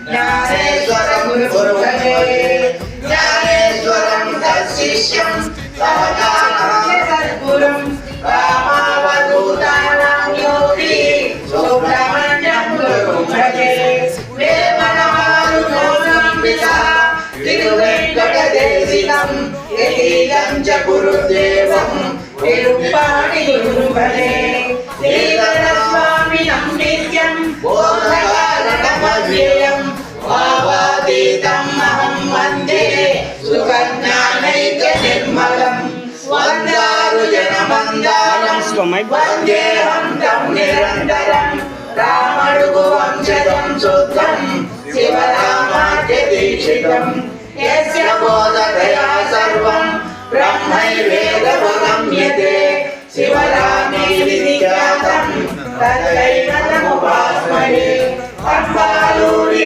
ज्ञानेश्वरं गुरुभजे ज्ञानेश्वरं तत्शिष्यं सहजानन्दं सद्गुरुं रामावधूतानां योगी सुब्रह्मण्यं गुरुं भजे वेमनमारुतोनं पिता तिरुवेङ्कटदेशिकं यतीलं च गुरुदेवं तिरुप्पाणि गुरुं भजे श्रीधरस्वामिनं नित्यं बोधकारणमव्ययं भावातीतं अहं वन्दे सुखज्ञानैकनिर्मलं वन्दारुजनमन्दारं वन्देऽहं तं निरन्तरं रामडुगुवंशजं शुद्धं शिवरामाद्यदीक्षितं यस्य बोधतया सर्वं ब्रह्मैवेदवगम्यते शिवरामेति ख्यातं तदैव तमुपास्महे।